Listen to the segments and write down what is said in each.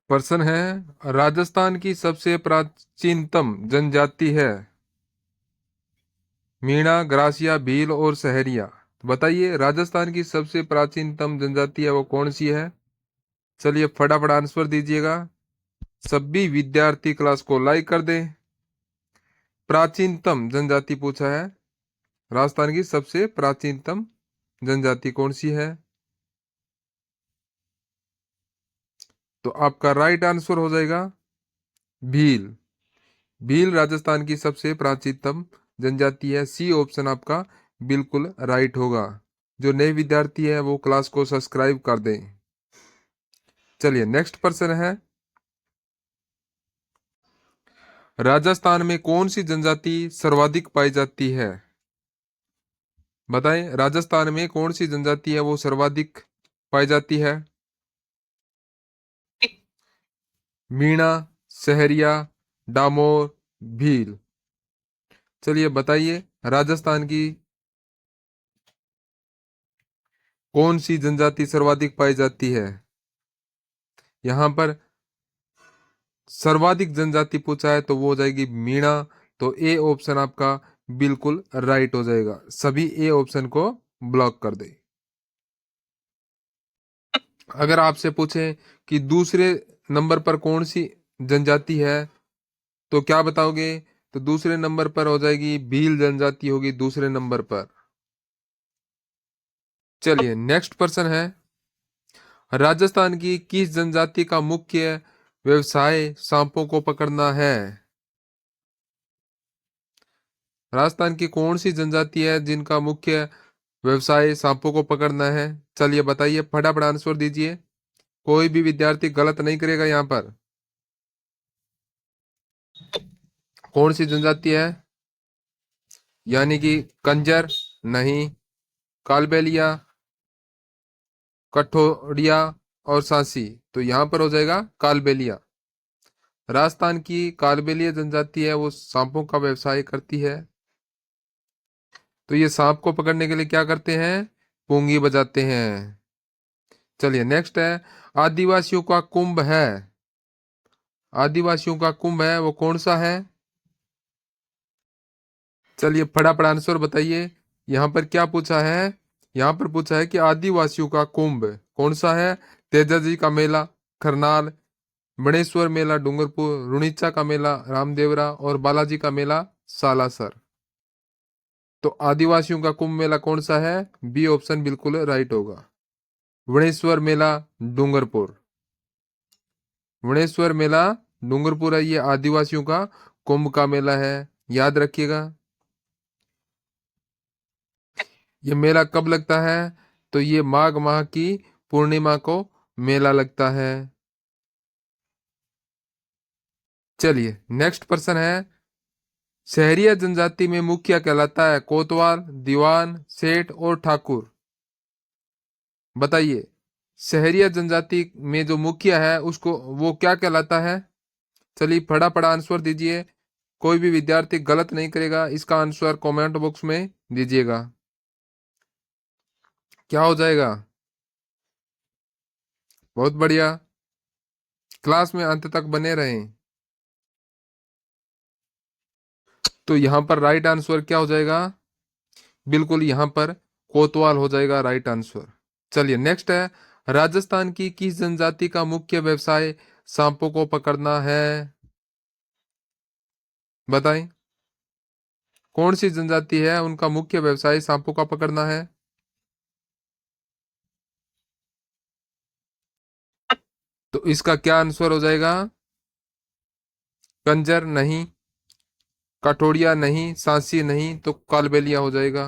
प्रश्न है, राजस्थान की सबसे प्राचीनतम जनजाति है मीणा, ग्रासिया, भील और सहरिया। तो बताइए राजस्थान की सबसे प्राचीनतम जनजाति है वो कौन सी है। चलिए फटाफट आंसर दीजिएगा। सभी विद्यार्थी क्लास को लाइक कर दें। प्राचीनतम जनजाति पूछा है, राजस्थान की सबसे प्राचीनतम जनजाति कौन सी है। तो आपका राइट आंसर हो जाएगा भील। भील राजस्थान की सबसे प्राचीनतम जनजाति है। सी ऑप्शन आपका बिल्कुल राइट होगा। जो नए विद्यार्थी है वो क्लास को सब्सक्राइब कर दें। चलिए नेक्स्ट प्रश्न है, राजस्थान में कौन सी जनजाति सर्वाधिक पाई जाती है। बताएं राजस्थान में कौन सी जनजाति है वो सर्वाधिक पाई जाती है। मीणा, सहरिया, डामोर, भील। चलिए बताइए राजस्थान की कौन सी जनजाति सर्वाधिक पाई जाती है। यहां पर सर्वाधिक जनजाति पूछा है तो वो हो जाएगी मीणा। तो ए ऑप्शन आपका बिल्कुल राइट हो जाएगा। सभी ए ऑप्शन को ब्लॉक कर दे। अगर आपसे पूछे कि दूसरे नंबर पर कौन सी जनजाति है तो क्या बताओगे। तो दूसरे नंबर पर हो जाएगी भील जनजाति होगी दूसरे नंबर पर। चलिए नेक्स्ट प्रश्न है, राजस्थान की किस जनजाति का मुख्य व्यवसाय सांपों को पकड़ना है। राजस्थान की कौन सी जनजाति है जिनका मुख्य व्यवसाय सांपों को पकड़ना है। चलिए बताइए फटाफट आंसर दीजिए। कोई भी विद्यार्थी गलत नहीं करेगा यहाँ पर। कौन सी जनजाति है, यानी कि कंजर नहीं, कालबेलिया, कठोड़िया और सांसी। तो यहां पर हो जाएगा कालबेलिया। राजस्थान की कालबेलिया जनजाति है वो सांपों का व्यवसाय करती है। तो ये सांप को पकड़ने के लिए क्या करते हैं, पूंगी बजाते हैं। चलिए नेक्स्ट है, आदिवासियों का कुंभ है, आदिवासियों का कुंभ है वो कौन सा है। चलिए फटाफट आंसर बताइए। यहाँ पर क्या पूछा है, यहाँ पर पूछा है कि आदिवासियों का कुंभ कौन सा है। तेजा जी का मेला करनाल, मणेश्वर मेला डूंगरपुर, रुणीचा का मेला रामदेवरा और बालाजी का मेला सालासर। तो आदिवासियों का कुंभ मेला कौन सा है, बी ऑप्शन बिल्कुल राइट होगा। वणेश्वर मेला डूंगरपुर, वणेश्वर मेला डूंगरपुर है, ये आदिवासियों का कुंभ का मेला है, याद रखिएगा। ये मेला कब लगता है, तो ये माघ माह की पूर्णिमा को मेला लगता है। चलिए नेक्स्ट प्रश्न है, शहरिया जनजाति में मुखिया कहलाता है कोतवाल, दीवान, सेठ और ठाकुर। बताइए शहरिया जनजाति में जो मुखिया है उसको वो क्या कहलाता है। चलिए फटाफट आंसर दीजिए। कोई भी विद्यार्थी गलत नहीं करेगा, इसका आंसर कमेंट बॉक्स में दीजिएगा। क्या हो जाएगा, बहुत बढ़िया। क्लास में अंत तक बने रहें। तो यहां पर राइट आंसर क्या हो जाएगा, बिल्कुल यहां पर कोतवाल हो जाएगा राइट आंसर। चलिए नेक्स्ट है, राजस्थान की किस जनजाति का मुख्य व्यवसाय सांपों को पकड़ना है। बताएं कौन सी जनजाति है उनका मुख्य व्यवसाय सांपों का पकड़ना है। तो इसका क्या आंसर हो जाएगा, कंजर नहीं, कठोड़िया नहीं, सांसी नहीं, तो कालबेलिया हो जाएगा।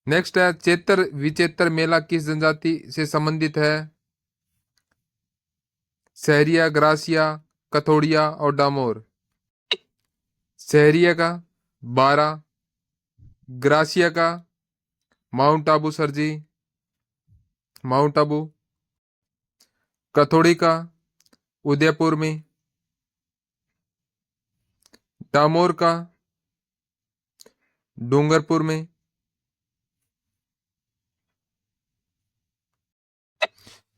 नेक्स्ट है, चेतर विचेतर मेला किस जनजाति से संबंधित है। सहरिया, ग्रासिया, कथोड़िया और डामोर। सहरिया का 12, ग्रासिया का माउंट आबू सर जी, माउंट आबू, कथोड़ी का उदयपुर में, डामोर का डूंगरपुर में।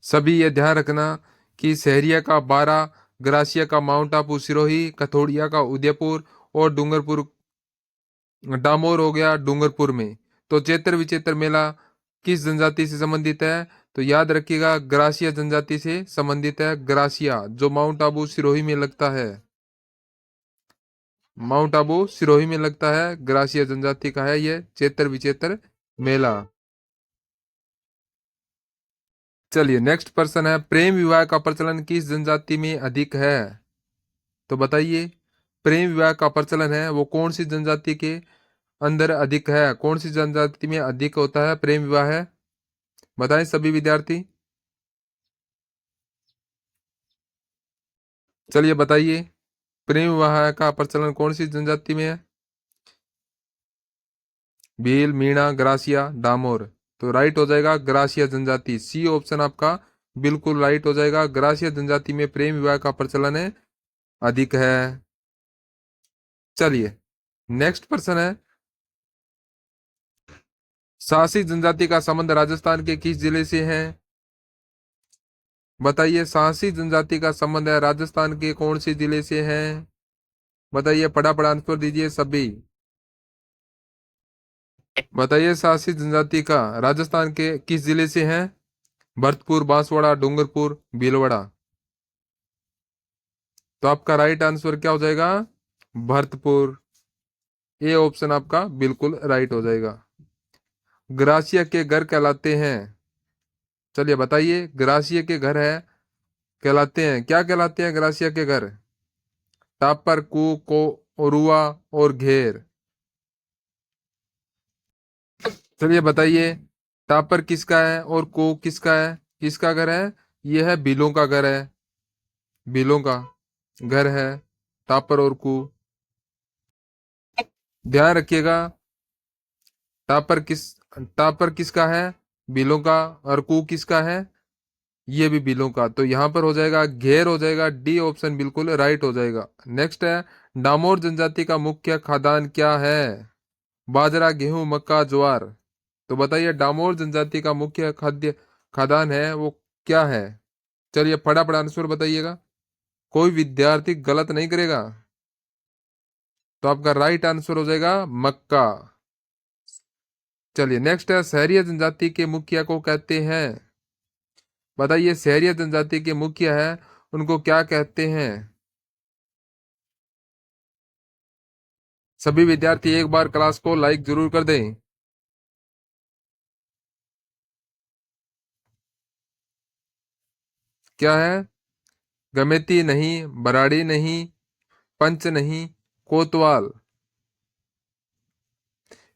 सभी ये ध्यान रखना कि सहरिया का बारा, ग्रासिया का माउंट आबू सिरोही, कथोड़िया का उदयपुर और डूंगरपुर डामोर हो गया डूंगरपुर में। तो चैत्र विचैत्र मेला किस जनजाति से संबंधित है? तो याद रखिएगा ग्रासिया जनजाति से संबंधित है। ग्रासिया जो माउंट आबू सिरोही में लगता है, माउंट आबू सिरोही में लगता है, ग्रासिया जनजाति का है ये चैत्र विचैत्र मेला। चलिए नेक्स्ट प्रश्न है, प्रेम विवाह का प्रचलन किस जनजाति में अधिक है? तो बताइए, प्रेम विवाह का प्रचलन है वो कौन सी जनजाति के अंदर अधिक है? कौन सी जनजाति में अधिक होता है प्रेम विवाह है? बताएं सभी विद्यार्थी। चलिए बताइए, प्रेम विवाह का प्रचलन कौन सी जनजाति में है? भील, मीणा, ग्रासिया, डामोर। तो राइट हो जाएगा ग्रासिया जनजाति, सी ऑप्शन आपका बिल्कुल राइट हो जाएगा। ग्रासिया जनजाति में प्रेम विवाह का प्रचलन है अधिक है। चलिए नेक्स्ट प्रश्न है, सासी जनजाति का संबंध राजस्थान के किस जिले से है? बताइए, सासी जनजाति का संबंध है राजस्थान के कौन से जिले से है? बताइए, फटाफट आंसर दीजिए सभी। बताइए, सासी जनजाति का राजस्थान के किस जिले से है? भरतपुर, बांसवाड़ा, डूंगरपुर, भीलवाड़ा। तो आपका राइट आंसर क्या हो जाएगा? भरतपुर। ए ऑप्शन आपका बिल्कुल राइट हो जाएगा। ग्रासिया के घर कहलाते हैं, चलिए बताइए, ग्रासिया के घर है कहलाते हैं, क्या कहलाते हैं ग्रासिया के घर? टापर, कू, को, ओरुआ और घेर। चलिए बताइए, टापर किसका है और को किसका है? किसका घर है? यह है बिलों का घर है, बिलों का घर है टापर और कू। ध्यान रखिएगा, टापर किसका है? बिलों का। और कू किसका है? ये भी बिलों का। तो यहां पर हो जाएगा घेर, हो जाएगा डी ऑप्शन बिल्कुल राइट हो जाएगा। नेक्स्ट है, डामोर जनजाति का मुख्य खाद्यान्न क्या है? बाजरा, गेहूं, मक्का, ज्वार। तो बताइए, डामोर जनजाति का मुख्य खाद्यान्न है वो क्या है? चलिए फटाफट आंसर बताइएगा, कोई विद्यार्थी गलत नहीं करेगा। तो आपका राइट आंसर हो जाएगा मक्का। चलिए नेक्स्ट है, सहरिया जनजाति के मुखिया को कहते हैं? बताइए, सहरिया जनजाति के मुखिया है उनको क्या कहते हैं? सभी विद्यार्थी एक बार क्लास को लाइक जरूर कर दें। क्या है? गमेती नहीं, बराड़ी नहीं, पंच नहीं, कोतवाल।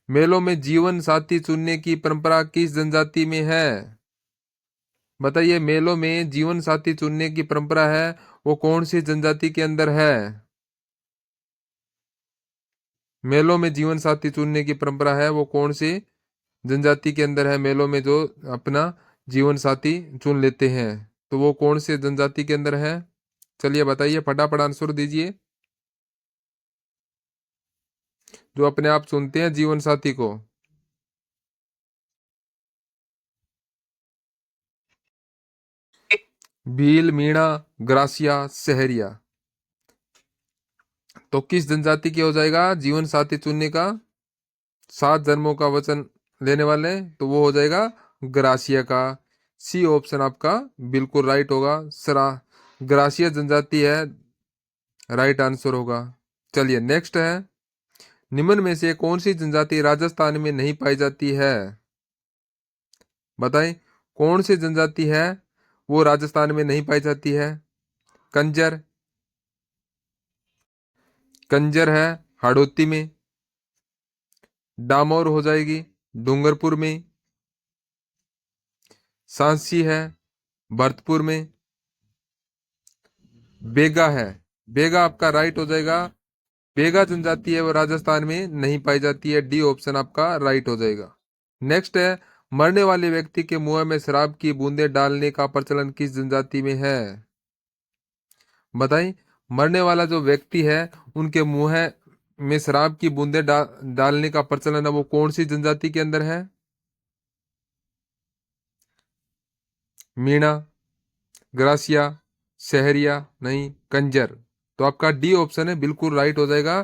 मेलों में जीवन साथी चुनने की परंपरा किस जनजाति में है? बताइए, मेलों में जीवन साथी चुनने की परंपरा है वो कौन सी जनजाति के अंदर है? मेलों में जीवन साथी चुनने की परंपरा है वो कौन सी जनजाति के अंदर है? मेलों में जो अपना जीवन साथी चुन लेते हैं, तो वो कौन से जनजाति के अंदर है? चलिए बताइए, फटाफट आंसर दीजिए। जो अपने आप चुनते हैं जीवन साथी को। भील, मीणा, ग्रासिया, सहरिया। तो किस जनजाति की हो जाएगा जीवन साथी चुनने का 7 जन्मों का वचन लेने वाले? तो वो हो जाएगा ग्रासिया का। सी ऑप्शन आपका बिल्कुल राइट होगा, सरा ग्रासिया जनजाति है, राइट आंसर होगा। चलिए नेक्स्ट है, निम्न में से कौन सी जनजाति राजस्थान में नहीं पाई जाती है? बताएं, कौन सी जनजाति है वो राजस्थान में नहीं पाई जाती है? कंजर, कंजर है हाड़ौती में, डामोर हो जाएगी डूंगरपुर में, सांसी है भरतपुर में, बेगा है, बेगा आपका राइट हो जाएगा। बेगा जनजाति है वो राजस्थान में नहीं पाई जाती है, डी ऑप्शन आपका राइट हो जाएगा। नेक्स्ट है, मरने वाले व्यक्ति के मुंह में शराब की बूंदें डालने का प्रचलन किस जनजाति में है? बताइए, मरने वाला जो व्यक्ति है उनके मुंह में शराब की बूंदें डालने का प्रचलन है वो कौन सी जनजाति के अंदर है? मीणा, ग्रासिया, शहरिया, नहीं, कंजर। तो आपका डी ऑप्शन है बिल्कुल राइट हो जाएगा।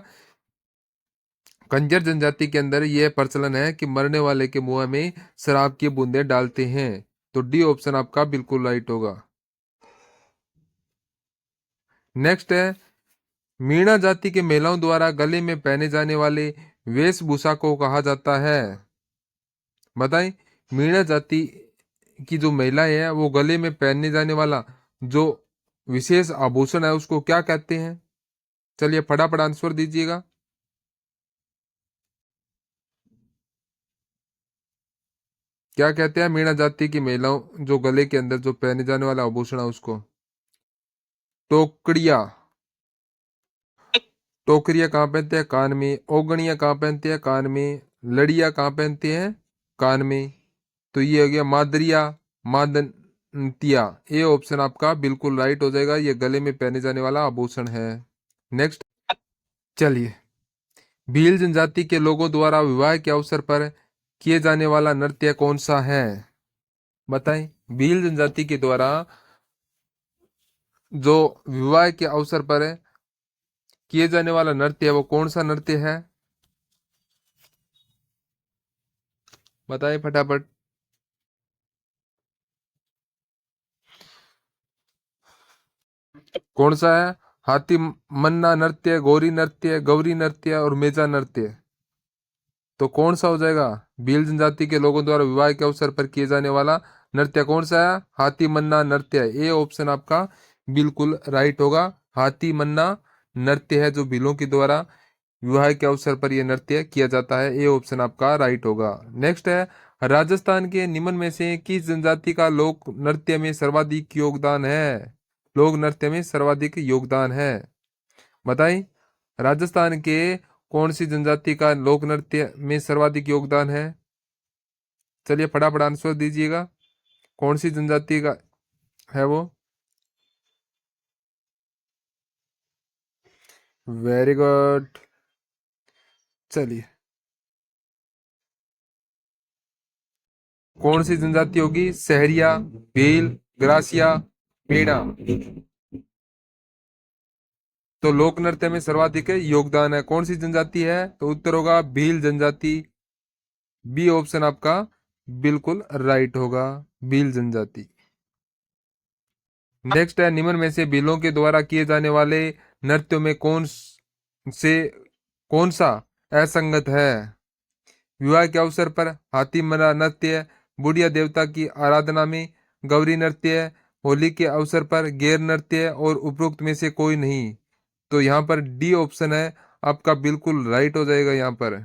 कंजर जनजाति के अंदर यह प्रचलन है कि मरने वाले के मुंह में शराब की बूंदें डालते हैं। तो डी ऑप्शन आपका बिल्कुल राइट होगा। नेक्स्ट है, मीणा जाति के महिलाओं द्वारा गले में पहने जाने वाले वेशभूषा को कहा जाता है। बताएं, मीणा जाति की जो महिलाएं हैं वो गले में पहनने जाने वाला जो विशेष आभूषण है उसको क्या कहते हैं? चलिए फटाफट आंसर दीजिएगा। क्या कहते हैं मीणा जाति की महिलाओं जो गले के अंदर जो पहने जाने वाला आभूषण है उसको? टोकरिया। टोकरिया कहाँ पहनते हैं? कान में। ओगणिया कहाँ पहनते हैं? कान में। लड़िया कहाँ पहनते हैं? कान में। तो ये हो गया मादरिया, मादंतिया। ये ऑप्शन आपका बिल्कुल राइट हो जाएगा, ये गले में पहने जाने वाला आभूषण है। नेक्स्ट, चलिए, भील जनजाति के लोगों द्वारा विवाह के अवसर पर किए जाने वाला नृत्य कौन सा है? बताएं, भील जनजाति के द्वारा जो विवाह के अवसर पर किए जाने वाला नृत्य है वो कौन सा नृत्य है? बताएं फटाफट। कौन सा है? हाथी मन्ना नृत्य, गौरी नृत्य, गौरी नृत्य और मेजा नृत्य। तो कौन सा हो जाएगा? भील जनजाति के लोगों द्वारा विवाह के अवसर पर किए जाने वाला नृत्य कौन सा है? हाथी मन्ना नृत्य। ये ऑप्शन आपका बिल्कुल राइट होगा। हाथी मन्ना नृत्य है जो भीलों के द्वारा विवाह के अवसर पर यह नृत्य किया जाता है। ये ऑप्शन आपका राइट होगा। नेक्स्ट है, राजस्थान के निम्न में से किस जनजाति का लोक नृत्य में सर्वाधिक योगदान है? लोक नृत्य में सर्वाधिक योगदान है, बताएं। राजस्थान के कौन सी जनजाति का लोक नृत्य में सर्वाधिक योगदान है? चलिए फटाफट आंसर दीजिएगा। कौन सी जनजाति का है वो? Very good. चलिए, कौन सी जनजाति होगी? सहरिया, भील, ग्रासिया, मीणा। तो लोक नृत्य में सर्वाधिक योगदान है कौन सी जनजाति है? तो उत्तर होगा भील जनजाति। बी ऑप्शन आपका बिल्कुल राइट होगा, भील जनजाति। नेक्स्ट है, निम्न में से भीलों के द्वारा किए जाने वाले नृत्यों में से कौन सा असंगत है? विवाह के अवसर पर हाथी मरा नृत्य, बुढ़िया देवता की आराधना में गौरी नृत्य, होली के अवसर पर गैर नृत्य और उपरोक्त में से कोई नहीं। तो यहाँ पर डी ऑप्शन है आपका बिल्कुल राइट हो जाएगा यहाँ पर।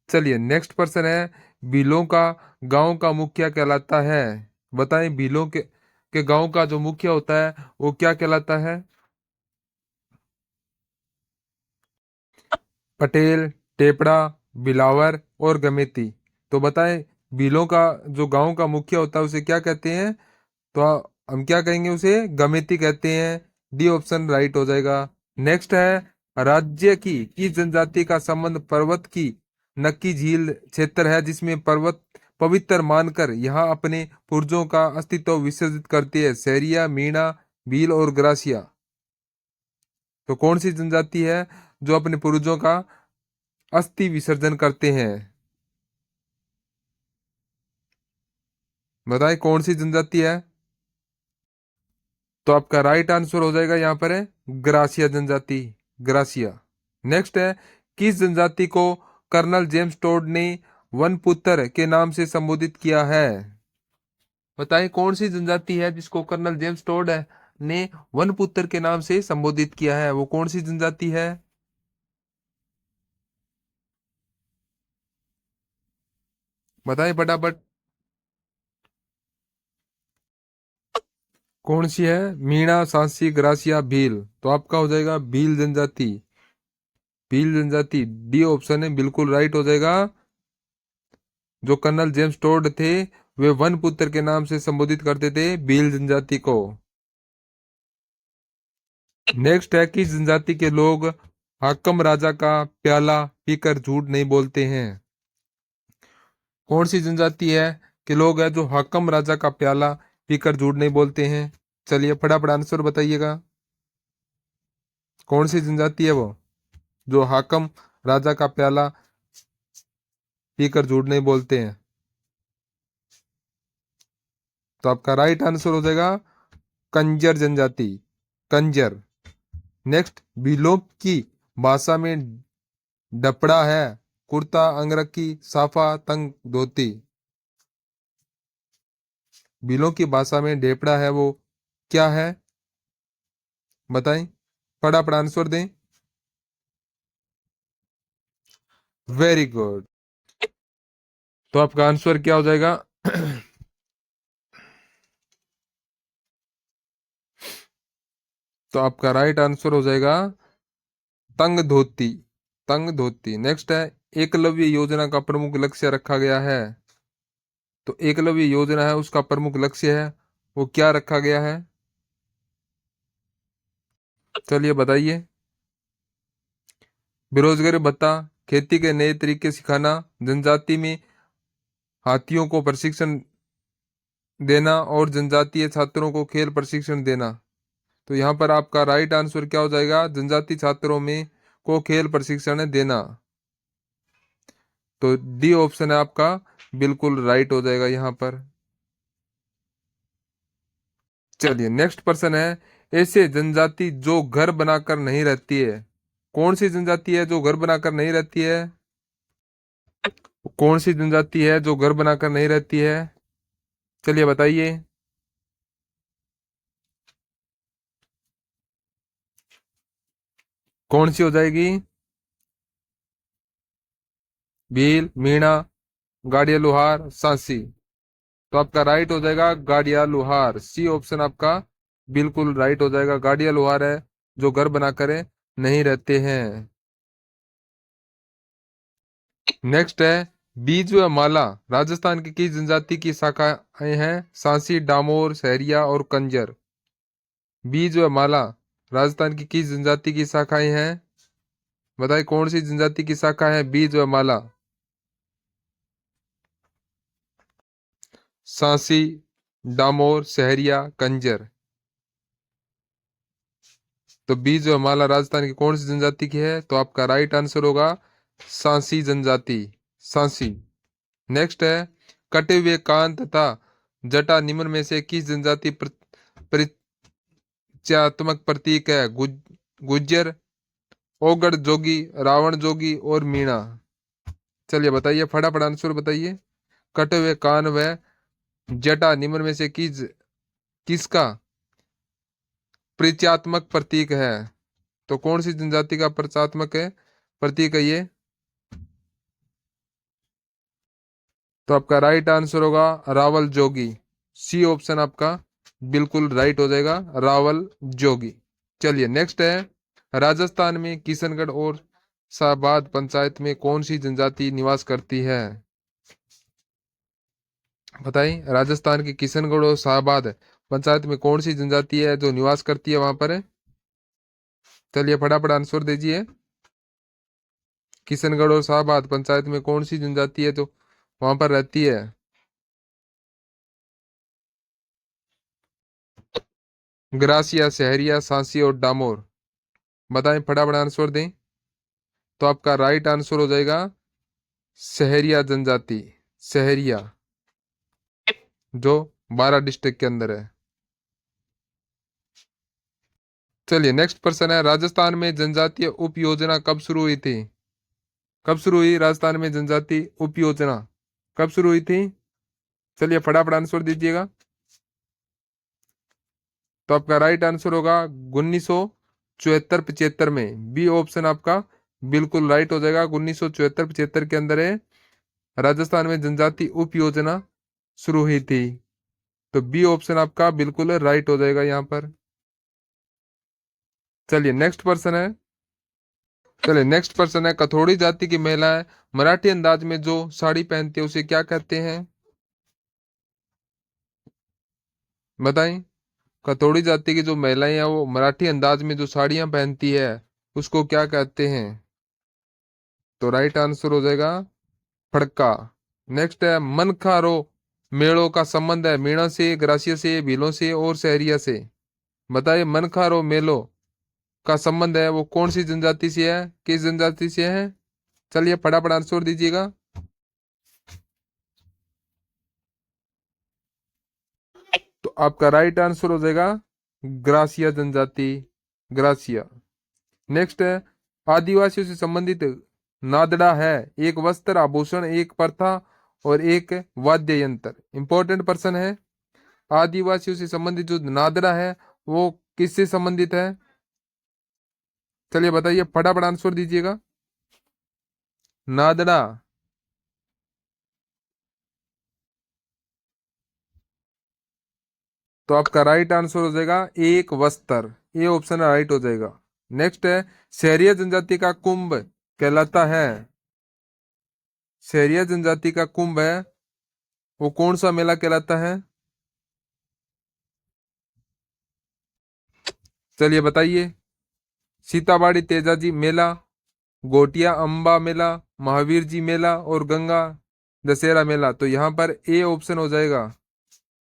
चलिए नेक्स्ट पर्सन है, भीलों का गांव का मुखिया कहलाता है। बताएं, भीलों के गांव का जो मुखिया होता है वो क्या कहलाता है? पटेल, टेपड़ा, बिलावर और गमेती। तो बताएं, भीलों का जो गांव का मुखिया होता है उसे क्या कहते हैं? तो हम क्या कहेंगे? उसे गमेती कहते हैं। डी ऑप्शन राइट हो जाएगा। नेक्स्ट है, राज्य की किस जनजाति का संबंध पर्वत की नक्की झील क्षेत्र है जिसमें पर्वत पवित्र मानकर यहाँ अपने पूर्वजों का अस्तित्व विसर्जित करती है? सहरिया, मीणा, भील और ग्रासिया। तो कौन सी जनजाति है जो अपने पूर्वजों का अस्थि विसर्जन करते हैं? बताएं कौन सी जनजाति है? तो आपका राइट आंसर हो जाएगा यहाँ पर है ग्रासिया जनजाति, ग्रासिया। नेक्स्ट है, किस जनजाति को कर्नल जेम्स टोड ने वन पुत्र के नाम से संबोधित किया है? बताइए कौन सी जनजाति है जिसको कर्नल जेम्स टोड ने वन पुत्र के नाम से संबोधित किया है? वो कौन सी जनजाति है? बताइए फटाफट। कौन सी है? मीणा, सांसी, ग्रासिया, भील। तो आपका हो जाएगा भील जनजाति। भील जनजाति डी ऑप्शन है बिल्कुल राइट हो जाएगा। जो कर्नल जेम्स टोड थे वे वन पुत्र के नाम से संबोधित करते थे भील जनजाति को। नेक्स्ट है, किस जनजाति के लोग हाकम राजा का प्याला पीकर झूठ नहीं बोलते हैं? कौन सी जनजाति है के लोग है जो हाकम राजा का प्याला पीकर झूठ नहीं बोलते हैं। चलिए फटाफट आंसर बताइएगा, कौन सी जनजाति है वो जो हाकम राजा का प्याला पीकर झूठ नहीं बोलते हैं? तो आपका राइट आंसर हो जाएगा कंजर जनजाति, कंजर। नेक्स्ट, बिलोप की भाषा में डपड़ा है कुर्ता, अंगरखी, साफा, तंग धोती। बिलों की भाषा में ढेपड़ा है वो क्या है, बताएं, फटाफट आंसर दें। Very good. तो आपका आंसर क्या हो जाएगा? तो आपका राइट आंसर हो जाएगा तंग धोती, तंग धोती। नेक्स्ट है, एकलव्य योजना का प्रमुख लक्ष्य रखा गया है। तो एकलव्य योजना है उसका प्रमुख लक्ष्य है वो क्या रखा गया है, चलिए बताइए। बेरोजगारी भत्ता, खेती के नए तरीके सिखाना, जनजाति में हाथियों को प्रशिक्षण देना और जनजातीय छात्रों को खेल प्रशिक्षण देना। तो यहाँ पर आपका राइट आंसर क्या हो जाएगा? जनजाति छात्रों में को खेल प्रशिक्षण देना। तो डी ऑप्शन है आपका बिल्कुल राइट हो जाएगा यहाँ पर। चलिए नेक्स्ट पर्सन है, ऐसे जनजाति जो घर बनाकर नहीं रहती है। कौन सी जनजाति है जो घर बनाकर नहीं रहती है? कौन सी जनजाति है जो घर बनाकर नहीं रहती है, चलिए बताइए। कौन सी हो जाएगी? भील, मीणा, गाड़िया लोहार, सांसी। तो आपका राइट हो जाएगा गाड़िया लोहार, सी ऑप्शन आपका बिल्कुल राइट हो जाएगा। गाड़िया लोहार है जो घर बनाकर नहीं रहते हैं। नेक्स्ट है, बीज व माला राजस्थान की किस जनजाति की शाखाएं हैं? सांसी, डामोर, सहरिया और कंजर। बीज व माला राजस्थान की किस जनजाति की शाखाएं हैं, बताइए कौन सी जनजाति की शाखा है बीज व माला? सांसी, डामोर, सहरिया, कंजर। तो बीज व माला राजस्थान की कौन सी जनजाति की है? तो आपका राइट आंसर होगा सांसी जनजाति, सांसी। नेक्स्ट है, कटे हुए कान तथा जटा निम्न में से किस जनजाति परिचयात्मक प्रतीक है? गुज्जर, ओगड़ जोगी, रावण जोगी और मीणा। चलिए बताइए फटाफट आंसर बताइए। कटे हुए कान व जटा निम्न में से किसका परिचयात्मक प्रतीक है? तो कौन सी जनजाति का परिचयात्मक है प्रतीक है ये? तो आपका राइट आंसर होगा रावल जोगी, सी ऑप्शन आपका बिल्कुल राइट हो जाएगा, रावल जोगी। चलिए नेक्स्ट है, राजस्थान में किशनगढ़ और शाहबाद पंचायत में कौन सी जनजाति निवास करती है? बताइए, राजस्थान के किशनगढ़ और शाहबाद पंचायत में कौन सी जनजाति है जो निवास करती है वहां पर? चलिए फटाफट आंसर दीजिए। किशनगढ़ और शाहबाद पंचायत में कौन सी जनजाति है जो वहां पर रहती है? ग्रासिया, सहरिया, सांसी और डामोर। बताएं फटाफट आंसर दें। तो आपका राइट आंसर हो जाएगा सहरिया जनजाति, सहरिया, जो 12 डिस्ट्रिक्ट के अंदर है। चलिए नेक्स्ट पर्सन है, राजस्थान में जनजातीय उप योजना कब शुरू हुई थी? कब शुरू हुई राजस्थान में जनजाति उप योजना, कब शुरू हुई थी? चलिए फटाफट आंसर दीजिएगा। तो आपका राइट आंसर होगा 1974-75 में, बी ऑप्शन आपका बिल्कुल राइट हो जाएगा। 1974-75 के अंदर है राजस्थान में जनजाति उप योजना शुरू हुई थी। तो बी ऑप्शन आपका बिल्कुल राइट हो जाएगा यहाँ पर। चलिए नेक्स्ट पर्सन है, चलिए नेक्स्ट पर्सन है, कथोड़ी जाति की महिलाएं मराठी अंदाज में जो साड़ी पहनती है उसे क्या कहते हैं? बताएं, कथोड़ी जाति की जो महिलाएं हैं वो मराठी अंदाज में जो साड़ियां पहनती है उसको क्या कहते हैं? तो राइट आंसर हो जाएगा फड़का। नेक्स्ट है, मनखा रो मेलों का संबंध है मीणा से, ग्रासिया से, भीलों से और सहरिया से। बताइए मनखार और मेलो का संबंध है वो कौन सी जनजाति से है, किस जनजाति से है? चलिए फटाफट आंसर दीजिएगा। तो आपका राइट आंसर हो जाएगा ग्रासिया जनजाति, ग्रासिया। नेक्स्ट है आदिवासियों से संबंधित नादड़ा है एक वस्त्र, आभूषण, एक प्रथा और एक वाद्य यंत्र। इंपॉर्टेंट पर्सन है। आदिवासियों से संबंधित जो नादड़ा है वो किससे संबंधित है? चलिए बताइए फटाफट आंसर दीजिएगा। नादड़ा। तो आपका राइट आंसर हो जाएगा एक वस्त्र, ये ऑप्शन राइट हो जाएगा। नेक्स्ट है सहरिया जनजाति का कुंभ कहलाता है, सहरिया जनजाति का कुंभ है वो कौन सा मेला कहलाता है? चलिए बताइए। सीताबाड़ी तेजाजी मेला, गोटिया अम्बा मेला, महावीर जी मेला और गंगा दशहरा मेला। तो यहाँ पर ए ऑप्शन हो जाएगा।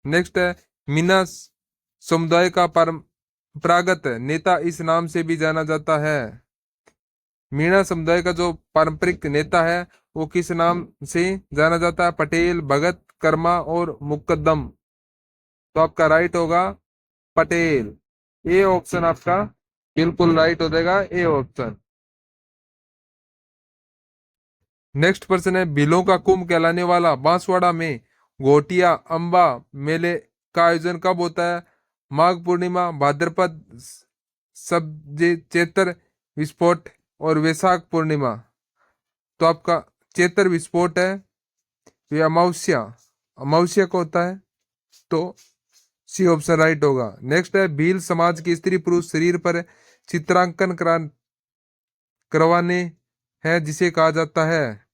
नेक्स्ट है मीना समुदाय का परंपरागत नेता इस नाम से भी जाना जाता है। मीणा समुदाय का जो पारंपरिक नेता है वो किस नाम से जाना जाता है? पटेल, भगत, कर्मा और मुकद्दम। तो आपका राइट होगा पटेल। ए ऑप्शन आपका बिल्कुल राइट हो जाएगा, ए ऑप्शन। नेक्स्ट पर्सन है भीलों का कुंभ कहलाने वाला बांसवाड़ा में घोटिया अंबा मेले का आयोजन कब होता है? माघ पूर्णिमा, भाद्रपद सब चेतर विस्फोट और वैशाख पूर्णिमा। तो आपका चेतर विस्फोट है, ये अमावस्या, अमावस्या को होता है। तो सी ऑप्शन राइट होगा। नेक्स्ट है भील समाज की स्त्री पुरुष शरीर पर चित्रांकन करवाने हैं जिसे कहा जाता है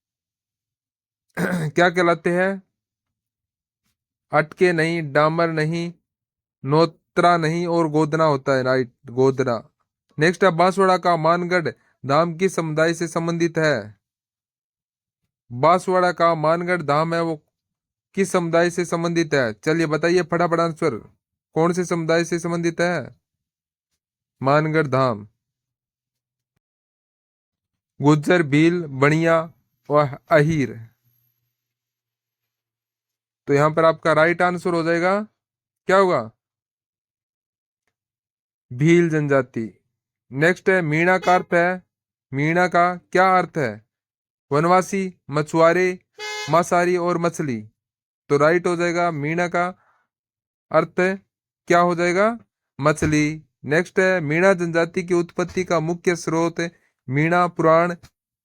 क्या कहलाते हैं? अटके नहीं, डामर नहीं, नोत्रा नहीं और गोदना होता है, राइट, गोदना। नेक्स्ट है बांसवाड़ा का मानगढ़ धाम किस समुदाय से संबंधित है? बांसवाड़ा का मानगढ़ धाम है वो किस समुदाय से संबंधित है? चलिए बताइए फटाफट आंसर, कौन से समुदाय से संबंधित है मानगढ़ धाम? गुज्जर, भील, बनिया और अहीर। तो यहां पर आपका राइट आंसर हो जाएगा, क्या होगा? भील जनजाति। नेक्स्ट है मीणा का अर्थ है, मीणा का क्या अर्थ है? वनवासी, मछुआरे, मांसाहारी और मछली। तो राइट हो जाएगा मीणा का अर्थ क्या हो जाएगा? मछली। नेक्स्ट है मीणा जनजाति की उत्पत्ति का मुख्य स्रोत मीणा पुराण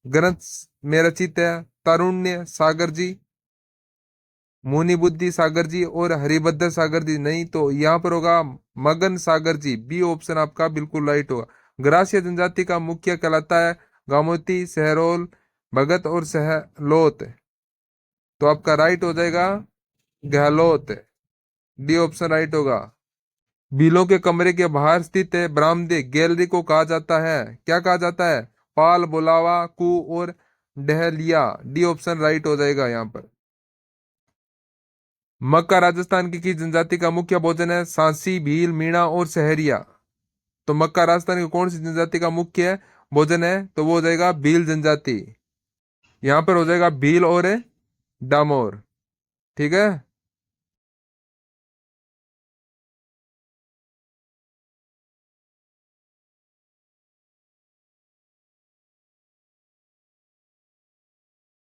ग्रंथ में रचित है तारुण्य सागर जी, मुनि बुद्धि सागर जी और हरिभद्र सागर जी। नहीं तो यहाँ पर होगा मगन सागर जी। बी ऑप्शन आपका बिल्कुल राइट होगा। ग्रासिया जनजाति का मुख्य कहलाता है गामोती, सहरोल, भगत और सहलोत। तो आपका राइट हो जाएगा गहलोत। डी ऑप्शन राइट होगा। बिलों के कमरे के बाहर स्थित है बरामदे गैलरी को कहा जाता है, क्या कहा जाता है? पाल, बुलावा, कू और डहलिया। डी ऑप्शन राइट हो जाएगा यहाँ पर। मक्का राजस्थान की किस जनजाति का मुख्य भोजन है? सांसी, भील, मीणा और सहरिया। तो मक्का राजस्थान की कौन सी जनजाति का मुख्य भोजन है? तो वो हो जाएगा भील जनजाति। यहां पर हो जाएगा भील और डामोर। ठीक है।